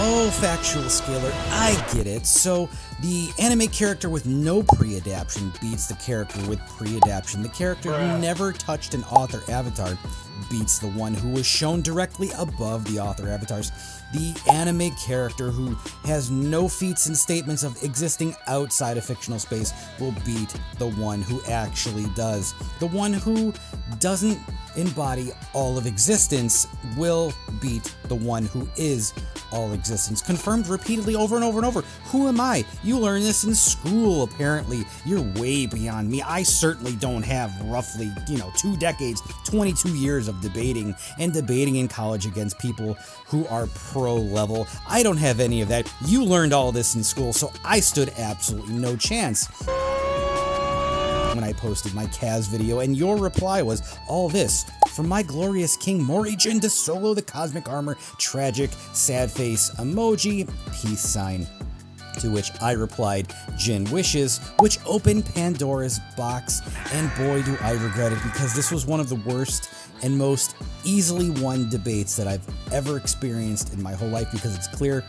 Oh, factual scaler, I get it. So, the anime character with no pre-adaption beats the character with pre-adaption. The character who never touched an author avatar beats the one who was shown directly above the author avatars. The anime character who has no feats and statements of existing outside of fictional space will beat the one who actually does. The one who doesn't embody all of existence will beat the one who is all existence. Confirmed repeatedly over and over and over. Who am I? You learn this in school, apparently. You're way beyond me. I certainly don't have roughly, 2 decades, 22 years of debating in college against people who are pro level. I don't have any of that. You learned all this in school, so I stood absolutely no chance when I posted my Kaz video, and your reply was, all this from my glorious king Mori Jin to solo the cosmic armor, tragic, sad face, emoji, peace sign. To which I replied, Jin wishes, which opened Pandora's box, and boy do I regret it, because this was one of the worst and most easily won debates that I've ever experienced in my whole life, because it's clear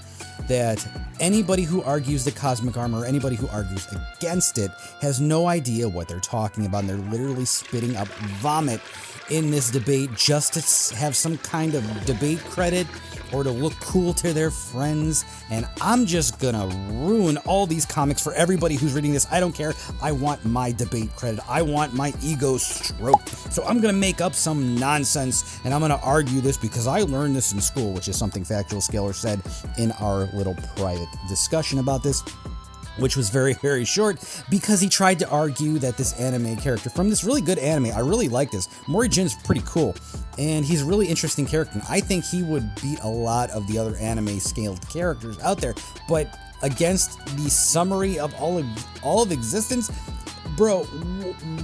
that anybody who argues the cosmic armor, anybody who argues against it, has no idea what they're talking about, and they're literally spitting up vomit in this debate just to have some kind of debate credit or to look cool to their friends. And I'm just gonna ruin all these comics for everybody who's reading this. I don't care. I want my debate credit. I want my ego stroked. So I'm gonna make up some nonsense and I'm gonna argue this because I learned this in school, which is something Factual Scaler said in our little private discussion about this, which was very, very short, because he tried to argue that this anime character from this really good anime, I really like this, Mori Jin's pretty cool, and he's a really interesting character, and I think he would beat a lot of the other anime scaled characters out there, but against the summary of all of existence, bro,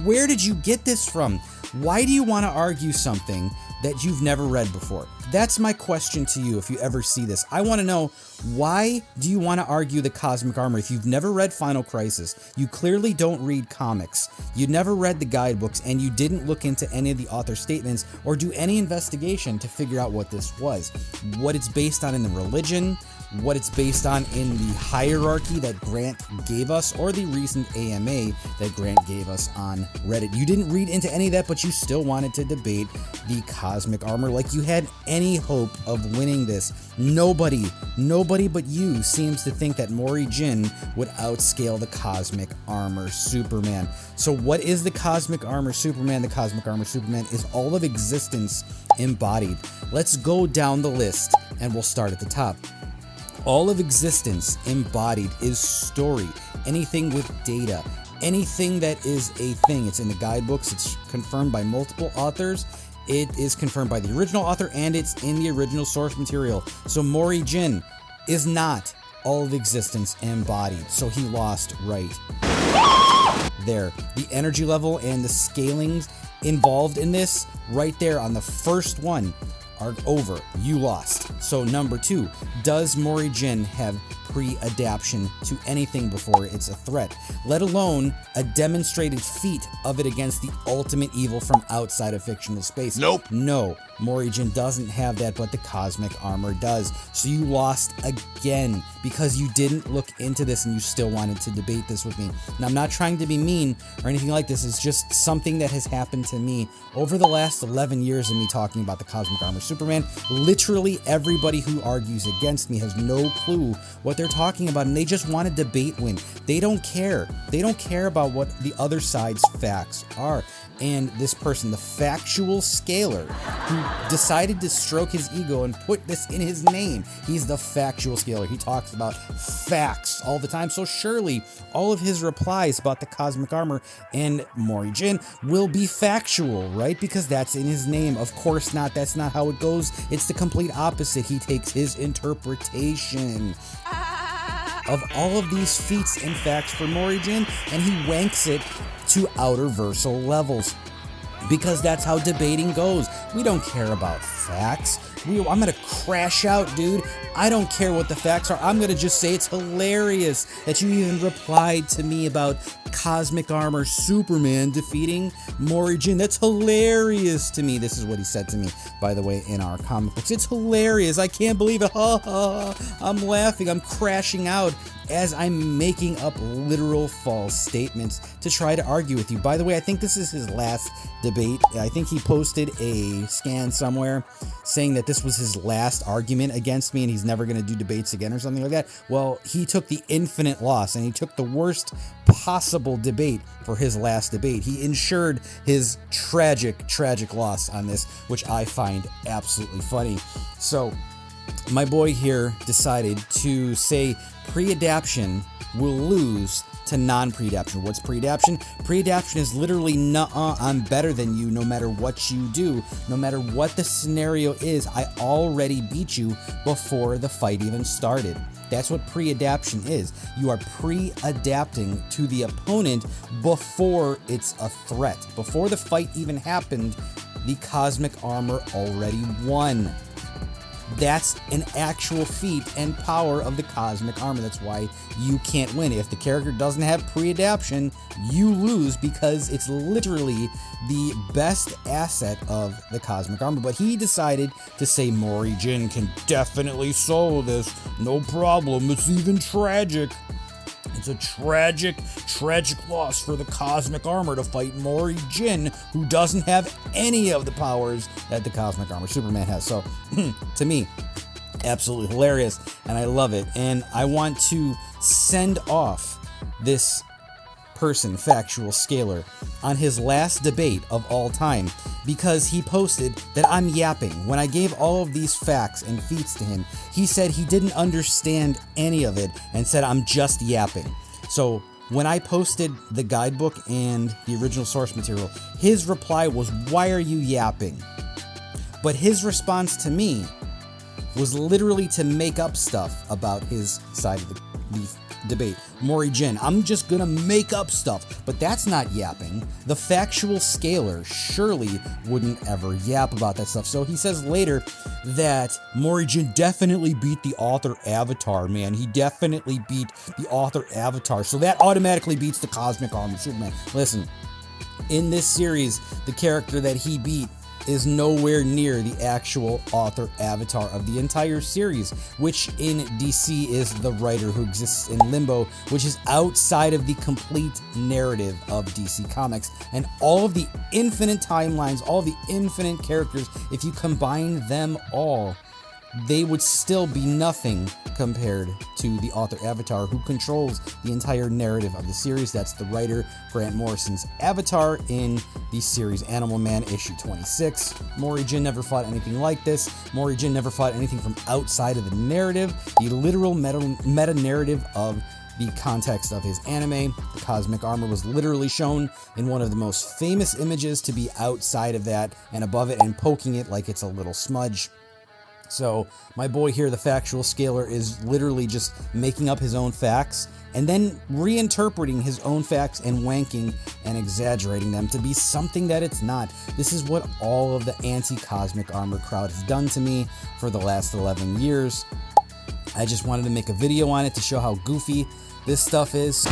where did you get this from? Why do you want to argue something that you've never read before? That's my question to you if you ever see this. I want to know, why do you want to argue the cosmic armor? If you've never read Final Crisis, you clearly don't read comics, you never read the guidebooks, and you didn't look into any of the author statements or do any investigation to figure out what this was, what it's based on in the religion, what it's based on in the hierarchy that Grant gave us, or the recent AMA that Grant gave us on Reddit. You didn't read into any of that, but you still wanted to debate the cosmic armor like you had any hope of winning this. Nobody but you seems to think that Mori Jin would outscale the cosmic armor Superman. So what is the cosmic armor Superman? The cosmic armor Superman is all of existence embodied. Let's go down the list and we'll start at the top. All of existence embodied is story, anything with data, anything that is a thing. It's in the guidebooks, it's confirmed by multiple authors, it is confirmed by the original author, and it's in the original source material. So Mori Jin is not all of existence embodied, so he lost right there. The energy level and the scalings involved in this, right there on the first one, are over. You lost. So number 2, does Mori Jin have pre-adaption to anything before it's a threat, let alone a demonstrated feat of it against the ultimate evil from outside of fictional space? Nope. No, Mori Jin doesn't have that, but the cosmic armor does. So you lost again because you didn't look into this and you still wanted to debate this with me. Now, I'm not trying to be mean or anything like this. It's just something that has happened to me over the last 11 years of me talking about the cosmic armor Superman. Literally everybody who argues against me has no clue what they're talking about, and they just want to debate win. They don't care. They don't care about what the other side's facts are. And this person, the Factual Scaler, who decided to stroke his ego and put this in his name, he's the Factual Scaler. He talks about facts all the time, so surely all of his replies about the cosmic armor and Mori Jin will be factual, right? Because that's in his name. Of course not. That's not how it goes. It's the complete opposite. He takes his interpretation of all of these feats and facts for Mori Jin, and he wanks it to outer versal levels. because that's how debating goes. We don't care about facts. I'm gonna crash out, dude. I don't care what the facts are. I'm gonna just say it's hilarious that you even replied to me about Cosmic Armor Superman defeating Mori Jin. That's hilarious to me. This is what he said to me, by the way, in our comic books. It's hilarious. I can't believe it. Ha ha. I'm laughing. I'm crashing out as I'm making up literal false statements to try to argue with you. By the way, I think this is his last debate. I think he posted a scan somewhere saying that this was his last argument against me and he's never going to do debates again or something like that. Well, he took the infinite loss and he took the worst possible debate for his last debate. He ensured his tragic loss on this, which I find absolutely funny. So my boy here decided to say pre-adaption will lose to non-pre-adaption. What's pre-adaption? Pre-adaption is literally, nuh-uh, I'm better than you no matter what you do. No matter what the scenario is, I already beat you before the fight even started. That's what pre-adaption is. You are pre-adapting to the opponent before it's a threat. Before the fight even happened, the Cosmic Armor already won. That's an actual feat and power of the Cosmic Armor. That's why you can't win. If the character doesn't have pre-adaption, you lose because it's literally the best asset of the Cosmic Armor. But he decided to say Mori Jin can definitely solo this. No problem. It's even tragic. It's a tragic loss for the Cosmic Armor to fight Mori Jin, who doesn't have any of the powers that the Cosmic Armor Superman has. So, to me, absolutely hilarious, and I love it. And I want to send off this person, Factual Scaler, on his last debate of all time because he posted that I'm yapping. When I gave all of these facts and feats to him, he said he didn't understand any of it and said I'm just yapping. So when I posted the guidebook and the original source material, his reply was, "Why are you yapping?" But his response to me was literally to make up stuff about his side of the debate. Mori Jin, I'm just gonna make up stuff, but that's not yapping. The Factual Scaler surely wouldn't ever yap about that stuff. So he says later that Mori Jin definitely beat the author Avatar, man. He definitely beat the author Avatar. So that automatically beats the Cosmic Armor Superman. Listen, in this series, the character that he beat is nowhere near the actual author Avatar of the entire series, which in DC is the writer who exists in limbo, which is outside of the complete narrative of DC Comics. And all of the infinite timelines, all the infinite characters, if you combine them all, they would still be nothing compared to the author Avatar, who controls the entire narrative of the series. That's the writer Grant Morrison's Avatar in the series Animal Man issue 26. Mori Jin never fought anything like this. Mori Jin never fought anything from outside of the narrative, the literal meta-narrative of the context of his anime. The Cosmic Armor was literally shown in one of the most famous images to be outside of that and above it and poking it like it's a little smudge. So my boy here, the Factual Scaler, is literally just making up his own facts and then reinterpreting his own facts and wanking and exaggerating them to be something that it's not. This is what all of the anti-Cosmic Armor crowd has done to me for the last 11 years. I just wanted to make a video on it to show how goofy this stuff is.